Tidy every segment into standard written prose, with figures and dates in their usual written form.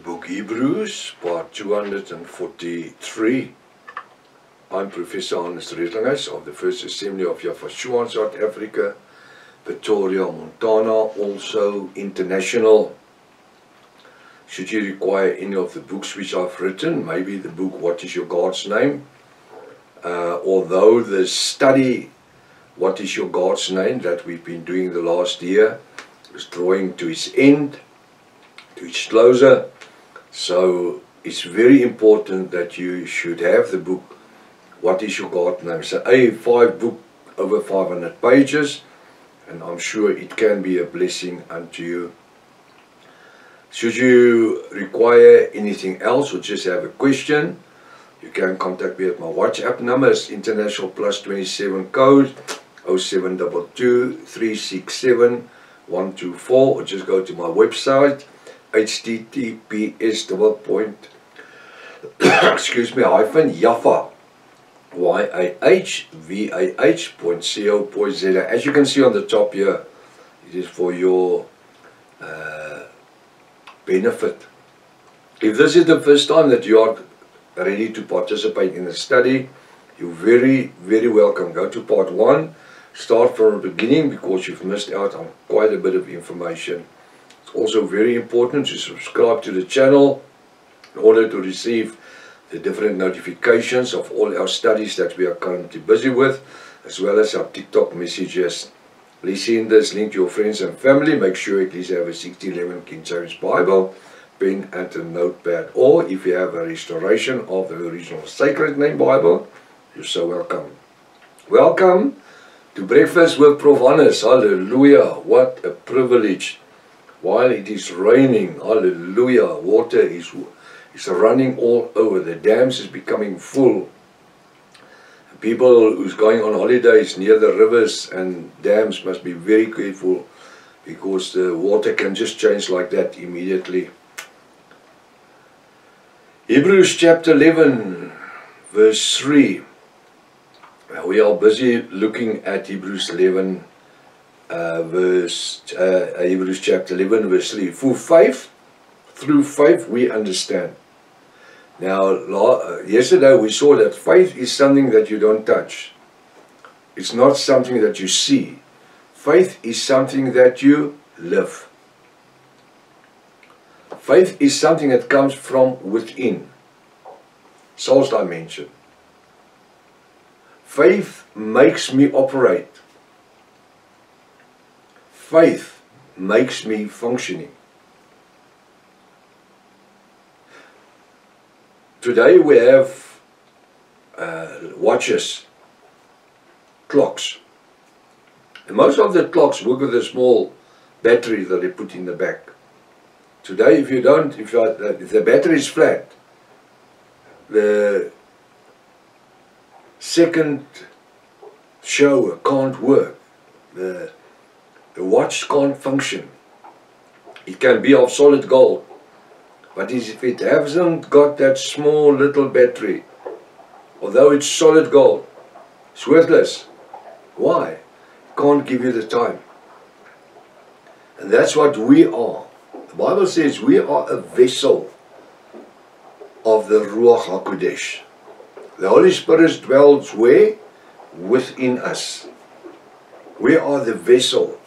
book Hebrews, part 243. I'm Professor Hannes Redlinghuis of the First Assembly of Yafashua, South Africa, Pretoria, Montana, also international. Should you require any of the books which I've written, maybe the book What is Your God's Name, although the study What is Your God's Name that we've been doing the last year is drawing to its end, to its closure. So it's very important that you should have the book What is Your God's Name. It's an A5 book, over 500 pages, and I'm sure it can be a blessing unto you. Should you require anything else or just have a question, you can contact me at my WhatsApp number. It's international +27 code 0722 367 124, or just go to my website https://Yaffa YAHVAH.co.za. As you can see on the top here, it is for your benefit. If this is the first time that you are ready to participate in the study, you're very welcome. Go to part 1, start from the beginning, because you've missed out on quite a bit of information. It's also very important to subscribe to the channel in order to receive the different notifications of all our studies that we are currently busy with, as well as our TikTok messages. Please send this link to your friends and family. Make sure at least you have a 1611 King James Bible, pen and a notepad, or if you have a restoration of the original Sacred Name Bible, you're so welcome. Welcome to Breakfast with Prof. Hannes. Hallelujah, what a privilege. While it is raining, hallelujah, water is running all over. The dams is becoming full. People who's going on holidays near the rivers and dams must be very careful, because the water can just change like that immediately. Hebrews chapter 11 verse 3. We are busy looking at Hebrews 11 Hebrews chapter 11 verse 3. Through faith we understand. Now, yesterday we saw that faith is something that you don't touch. It's not something that you see. Faith is something that you live. Faith is something that comes from within. Soul's dimension. Faith makes me operate. Faith makes me functioning. Today we have watches, clocks. And most of the clocks work with a small battery that they put in the back. Today, if the battery is flat, the second show can't work. The watch can't function. It can be of solid gold, but if it hasn't got that small little battery, although it's solid gold, it's worthless. Why? It can't give you the time. And that's what we are. The Bible says we are a vessel of the Ruach HaKodesh. The Holy Spirit dwells where? Within us. We are the vessel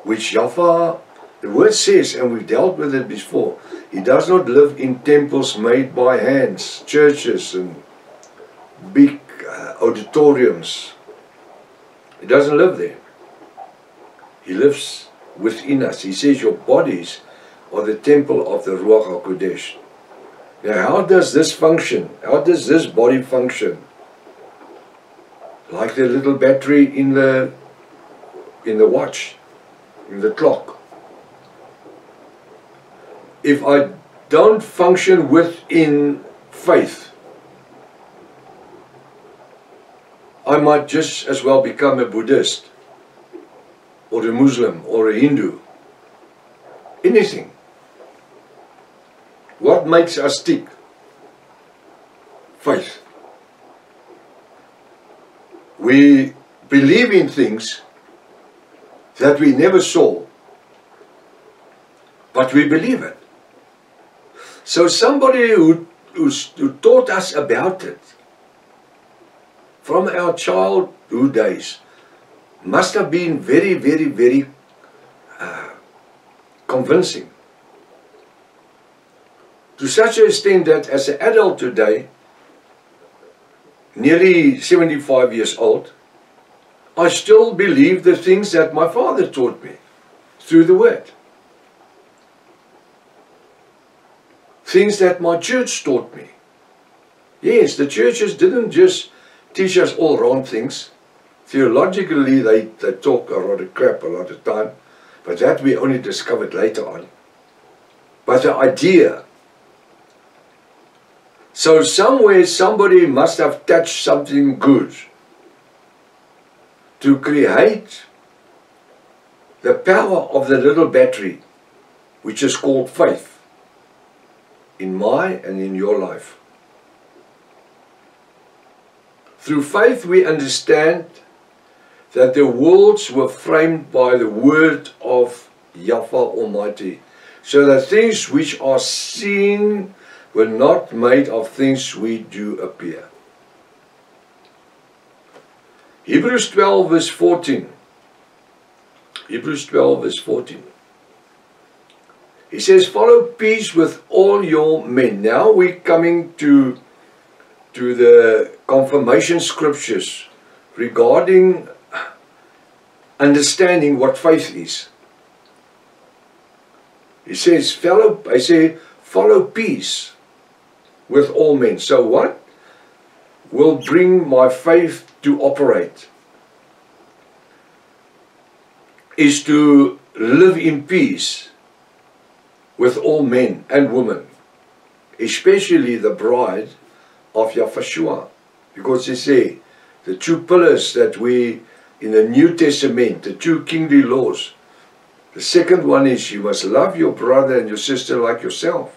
which Yaffa, the word says, and we've dealt with it before, He does not live in temples made by hands, churches and big auditoriums. He doesn't live there. He lives within us. He says your bodies are the temple of the Ruach HaKodesh. Now, how does this function? How does this body function? Like the little battery in the watch, in the clock. If I don't function within faith, I might just as well become a Buddhist, or a Muslim, or a Hindu. Anything. What makes us tick? Faith. We believe in things that we never saw, but we believe it. So somebody who taught us about it from our childhood days must have been very, very, very convincing. To such an extent that as an adult today, nearly 75 years old, I still believe the things that my father taught me through the Word. Things that my church taught me. Yes, the churches didn't just teach us all wrong things. Theologically, they talk a lot of crap a lot of time, but that we only discovered later on. But the idea. So somewhere somebody must have touched something good to create the power of the little battery, which is called faith, in my and in your life. Through faith we understand that the worlds were framed by the word of Yahweh Almighty, so that things which are seen were not made of things which do appear. Hebrews 12 verse 14. Hebrews 12 verse 14. He says, follow peace with all your men. Now we're coming to the confirmation scriptures regarding understanding what faith is. He says, follow peace with all men. So what will bring my faith to operate is to live in peace with all men and women, especially the bride of Yahweh. Because they say the two pillars that we in the New Testament, the two kingly laws, the second one is you must love your brother and your sister like yourself.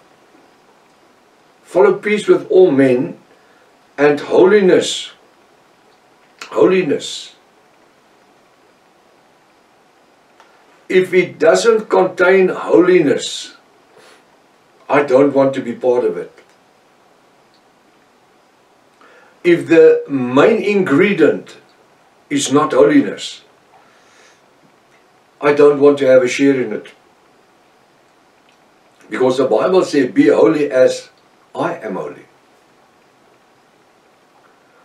Follow peace with all men and holiness. Holiness. If it doesn't contain holiness, I don't want to be part of it. If the main ingredient is not holiness, I don't want to have a share in it. Because the Bible says, be holy as I am holy.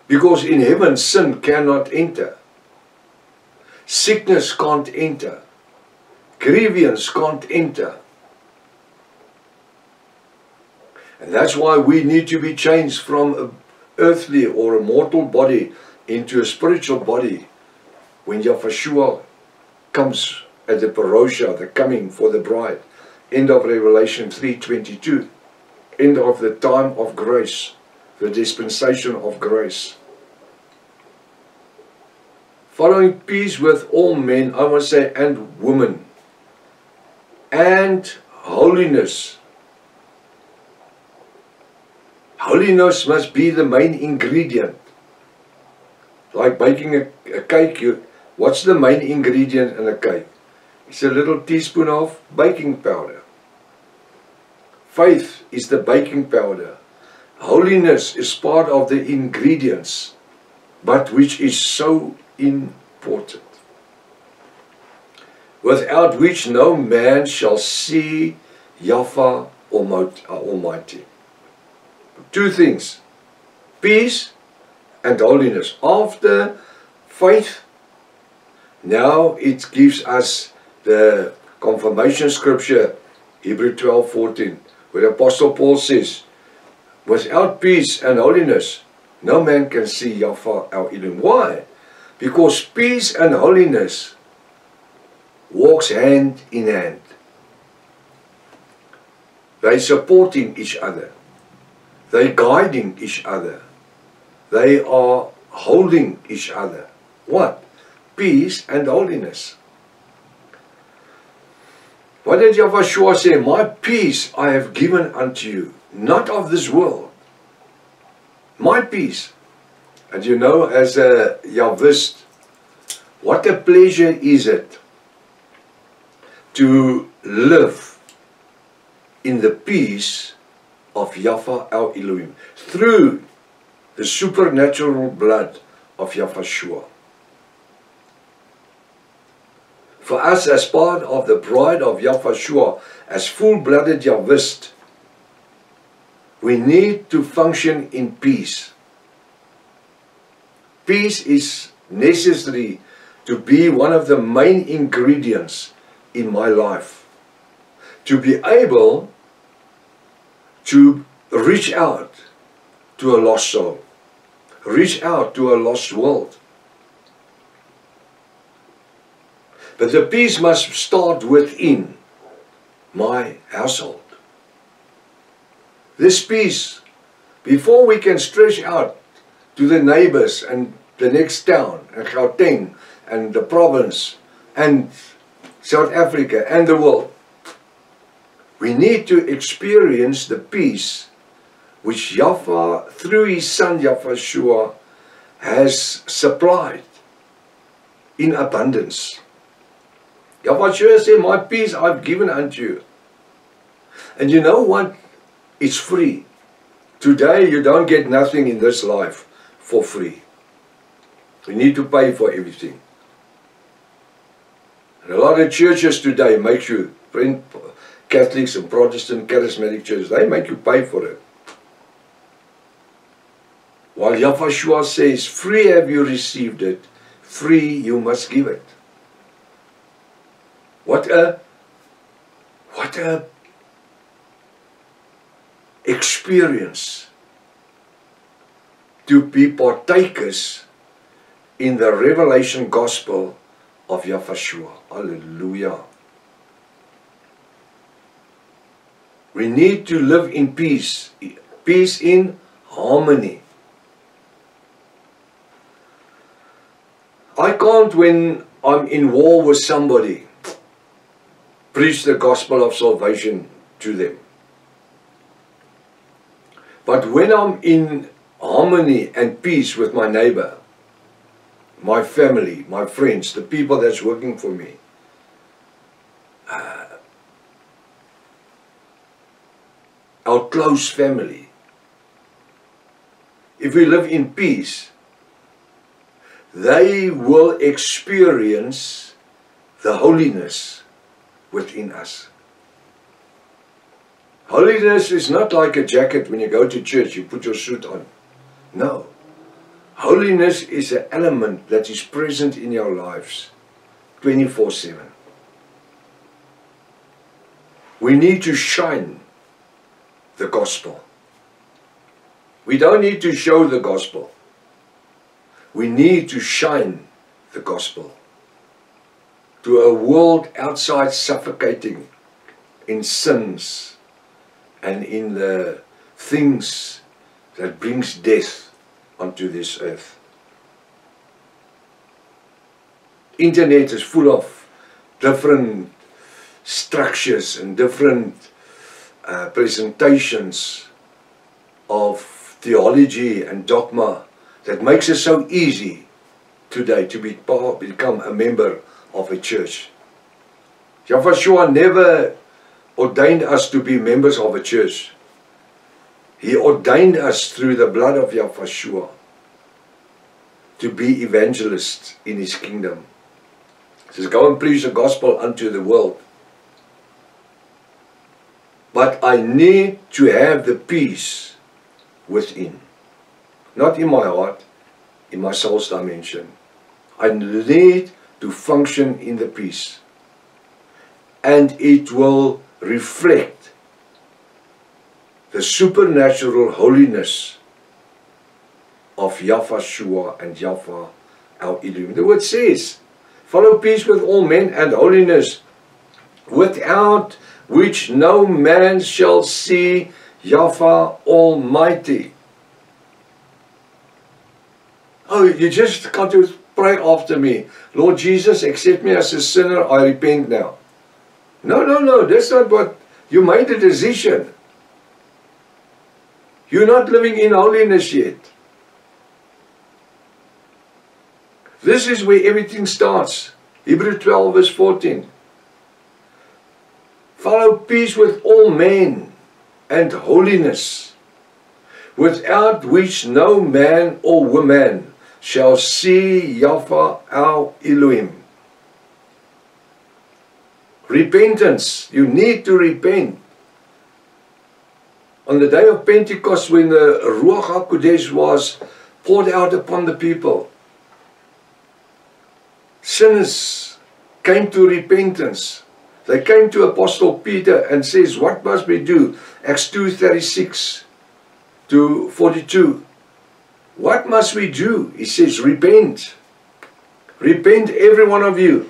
Because in heaven sin cannot enter. Sickness can't enter. Grievance can't enter. And that's why we need to be changed from an earthly or a mortal body into a spiritual body when Yahweh comes at the parousia, the coming for the bride. End of Revelation 3:22. End of the time of grace, the dispensation of grace. Following peace with all men, I must say, and women, and holiness. Holiness must be the main ingredient. Like baking a cake, what's the main ingredient in a cake? It's a little teaspoon of baking powder. Faith is the baking powder. Holiness is part of the ingredients, but which is so important. Without which no man shall see Yahweh Almighty. Two things, peace and holiness. After faith, now it gives us the confirmation scripture, Hebrews 12:14, where Apostle Paul says, without peace and holiness, no man can see Yahweh our Elohim. Why? Because peace and holiness walks hand in hand. They're supporting each other. They're guiding each other. They are holding each other. What? Peace and holiness. What did Yahweh say? My peace I have given unto you, not of this world. My peace. And you know, as a Yahwist, what a pleasure is it to live in the peace of Yafa our Elohim, through the supernatural blood of Yahshua. For us as part of the bride of Yahshua, as full-blooded Yahwist, we need to function in peace. Peace is necessary to be one of the main ingredients in my life. To be able to reach out to a lost soul. Reach out to a lost world. But the peace must start within my household. This peace, before we can stretch out to the neighbors and the next town, and Gauteng, and the province, and South Africa, and the world, we need to experience the peace which Yahweh, through His Son Yahshua, has supplied in abundance. Yahshua said, my peace I've given unto you. And you know what? It's free. Today you don't get nothing in this life for free. We need to pay for everything. And a lot of churches today make you, Catholics and Protestant charismatic churches, they make you pay for it. While Yahshua says, free have you received it, free you must give it. What a experience to be partakers in the revelation gospel of Yahshua. Hallelujah. We need to live in peace. Peace in harmony. I can't, when I'm in war with somebody, preach the gospel of salvation to them. But when I'm in harmony and peace with my neighbor, my family, my friends, the people that's working for me, our close family, if we live in peace, they will experience the holiness within us. Holiness is not like a jacket when you go to church, you put your suit on. No. Holiness is an element that is present in your lives 24/7. We need to shine the gospel. We don't need to show the gospel. We need to shine the gospel to a world outside suffocating in sins and in the things that brings death onto this earth. Internet is full of different structures and different presentations of theology and dogma that makes it so easy today to become a member of a church. Yahshua never ordained us to be members of a church. He ordained us through the blood of Yahshua to be evangelists in His kingdom. He says, go and preach the gospel unto the world. But I need to have the peace within. Not in my heart, in my soul's dimension. I need to function in the peace. And it will reflect the supernatural holiness of Yahshua and Yahweh our Elohim. The word says, follow peace with all men and holiness, without which no man shall see Yahweh Almighty. Oh, you just got to pray after me. Lord Jesus, accept me as a sinner. I repent now. No. That's not what... You made a decision. You're not living in holiness yet. This is where everything starts. Hebrews 12 verse 14. Follow peace with all men and holiness, without which no man or woman shall see Yahweh our Elohim. Repentance. You need to repent. On the day of Pentecost, when the Ruach HaKodesh was poured out upon the people, sinners came to repentance. They came to Apostle Peter and says, what must we do? Acts 2:36 to 42. What must we do? He says, repent. Repent, every one of you.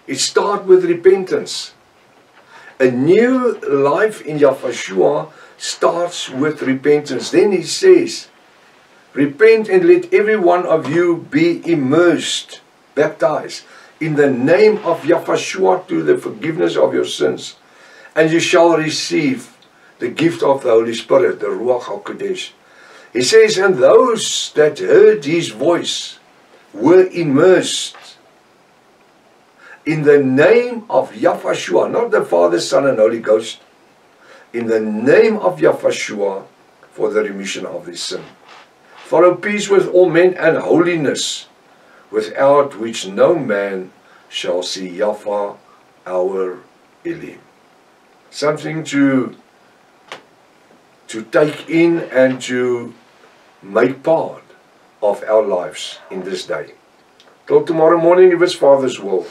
It starts with repentance. A new life in Yahweh starts with repentance. Then he says, repent and let every one of you be immersed, baptized, in the name of Yahweh to the forgiveness of your sins. And you shall receive the gift of the Holy Spirit, the Ruach HaKodesh. He says, and those that heard his voice were immersed in the name of Yahweh, not the Father, Son, and Holy Ghost, in the name of Yahweh for the remission of their sin. Follow peace with all men and holiness, without which no man shall see Yahweh our Elohim. Something to take in and to make part of our lives in this day. Till tomorrow morning, if it's Father's will.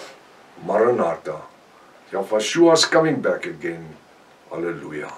Maranatha. Yahweh is coming back again. Hallelujah.